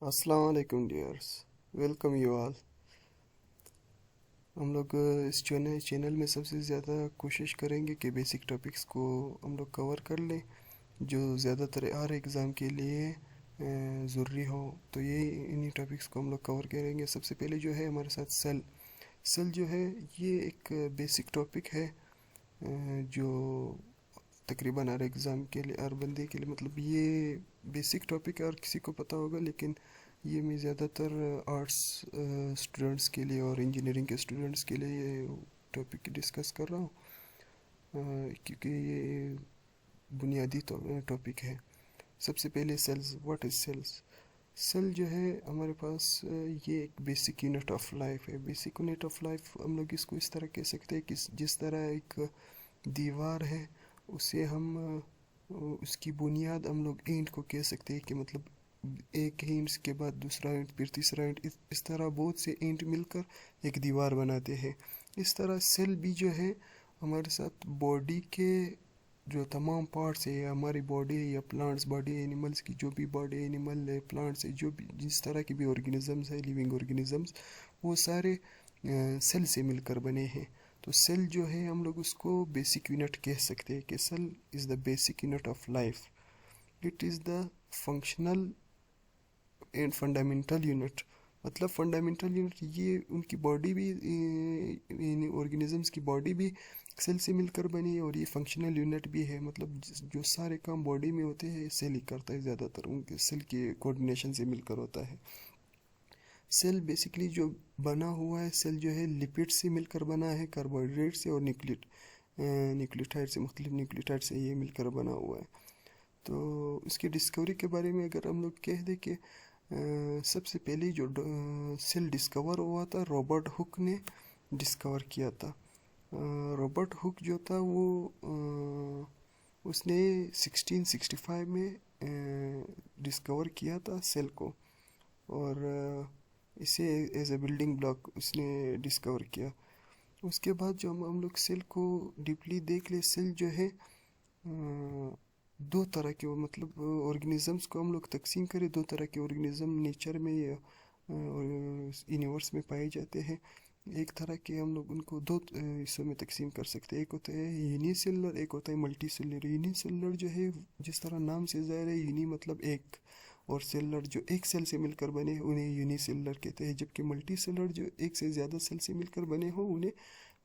अस्सलाम वालेकुम dears, welcome you all. हम लोग इस चैनल में सबसे ज़्यादा कोशिश करेंगे कि बेसिक टॉपिक्स को हम लोग कवर कर लें जो ज़्यादातर हर एग्ज़ाम के लिए ज़रूरी हो। तो ये इन्हीं टॉपिक्स को हम लोग कवर करेंगे। सबसे पहले जो है हमारे साथ सेल जो है ये एक बेसिक टॉपिक है जो तकरीबन हर एग्ज़ाम के लिए, हर बंदे के लिए, मतलब ये बेसिक टॉपिक है और किसी को पता होगा, लेकिन ये मैं ज़्यादातर आर्ट्स स्टूडेंट्स के लिए और इंजीनियरिंग के स्टूडेंट्स के लिए ये टॉपिक डिस्कस कर रहा हूँ क्योंकि ये बुनियादी टॉपिक है। सबसे पहले cells, what is cells. Cell जो है हमारे पास ये एक बेसिक यूनिट ऑफ लाइफ है। बेसिक यूनिट ऑफ लाइफ हम लोग इसको इस तरह कह सकते हैं कि जिस तरह एक दीवार है उसे हम उसकी बुनियाद हम लोग ईंट को कह सकते हैं कि मतलब एक ईंट के बाद दूसरा ईंट, फिर तीसरा ईंट, इस तरह बहुत से ईंट मिलकर एक दीवार बनाते हैं। इस तरह सेल भी जो है हमारे साथ बॉडी के जो तमाम पार्ट्स है, या हमारी बॉडी है, या प्लांट्स बॉडी, एनिमल्स की जो भी बॉडी, एनिमल है, प्लांट्स है, जो भी जिस तरह की भी ऑर्गेनिजम्स है, लिविंग ऑर्गेनिजम्स, वो सारे सेल से मिलकर बने हैं। तो सेल जो है हम लोग उसको बेसिक यूनिट कह सकते हैं कि cell is the basic unit of life. It is the functional and fundamental unit. मतलब फंडामेंटल यूनिट ये उनकी बॉडी भी, ऑर्गेनिजम्स की बॉडी भी सेल से मिलकर बनी है, और ये फंक्शनल यूनिट भी है। मतलब जो सारे काम बॉडी में होते हैं सेल ही करता है, ज़्यादातर उनके सेल के कोऑर्डिनेशन से मिलकर होता है। सेल बेसिकली जो बना हुआ है, सेल जो है लिपिड से मिलकर बना है, कार्बोहाइड्रेट से और न्यूक्लियोटाइड से, मुख्तलिफ न्यूक्लियोटाइड से ये मिलकर बना हुआ है। तो इसकी डिस्कवरी के बारे में अगर हम लोग कह दें कि सबसे पहले जो सेल डिस्कवर हुआ था, रॉबर्ट हुक ने डिस्कवर किया था। रॉबर्ट हुक जो था वो उसने 1665 में डिस्कवर किया था सेल को, और इसे एज ए बिल्डिंग ब्लॉक उसने डिस्कवर किया। उसके बाद जो हम लोग सेल को डीपली देख ले, सेल जो है दो तरह के, मतलब ऑर्गेनिजम्स को हम लोग तकसीम करें, दो तरह के ऑर्गेनिज्म नेचर में या यूनिवर्स में पाए जाते हैं। एक तरह के हम लोग उनको दो हिस्सों में तकसीम कर सकते हैं। एक होता है यूनिसेलुलर, एक होता है मल्टी सेलुलर। यूनिसेलुलर जो है जिस तरह नाम से ज़ाहिर है, यूनी मतलब एक, और सेलुलर जो एक सेल से मिलकर बने उन्हें यूनिसेलुलर कहते हैं, जबकि मल्टी सेलुलर जो एक से ज़्यादा सेल से मिलकर बने हो उन्हें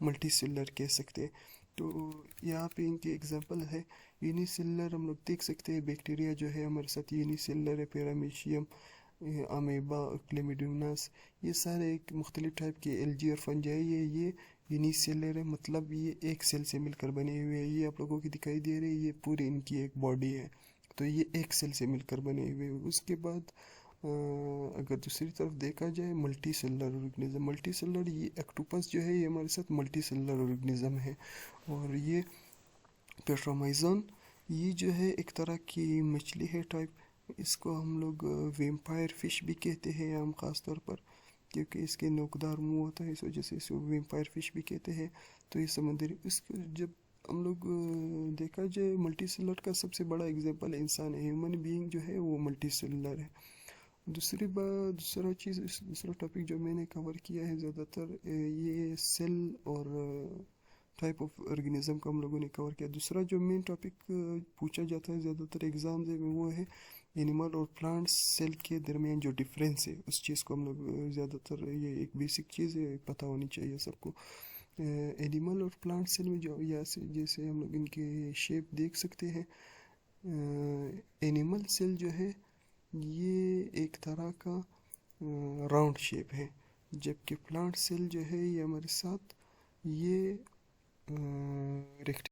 मल्टी सेलुलर कह सकते हैं। तो यहाँ पे इनके एग्जांपल है। यूनिसेलुलर हम लोग देख सकते हैं, बैक्टीरिया जो है हमारे साथ यूनिसेलुलर है, पैरामीशियम, अमेबा, क्लेमिडोनास, ये सारे एक मुख्तलिफ टाइप के एल्गी और फंजाई है, ये यूनिसेलुलर है। मतलब ये एक सेल से मिलकर बने हुए हैं। ये आप लोगों की दिखाई दे रही है, ये पूरी इनकी एक बॉडी है, तो ये एक सेल से मिलकर बने हुए हैं। उसके बाद अगर दूसरी तरफ देखा जाए, multi cellular organism. Multi cellular ये ऑक्टोपस जो है ये हमारे साथ मल्टी सेलुलर ऑर्गेनिज्म है। और ये पेट्रोमाइजोन, ये जो है एक तरह की मछली है टाइप, इसको हम लोग वेम्पायर फिश भी कहते हैं हम ख़ास तौर पर, क्योंकि इसके नोकदार मुंह होता है, इस वजह से इसको वेम्पायर फिश भी कहते हैं। तो ये समुद्री, इसको जब हम लोग देखा जाए, मल्टी सेलुलर का सबसे बड़ा एग्जांपल इंसान है। ह्यूमन बीइंग जो है वो मल्टी सेलुलर है। दूसरा टॉपिक जो मैंने कवर किया है ज़्यादातर, ये सेल और टाइप ऑफ ऑर्गेनिज्म को हम लोगों ने कवर किया। दूसरा जो मेन टॉपिक पूछा जाता है ज़्यादातर एग्ज़ाम्स में, वो है एनिमल और प्लांट सेल के दरमियान जो डिफरेंस है, उस चीज़ को हम लोग ज़्यादातर, ये एक बेसिक चीज़ है, पता होनी चाहिए सबको। एनिमल और प्लांट सेल में जो जैसे हम लोग इनके शेप देख सकते हैं, एनिमल सेल जो है ये एक तरह का राउंड शेप है, जबकि प्लांट सेल जो है ये हमारे साथ ये रेक्ट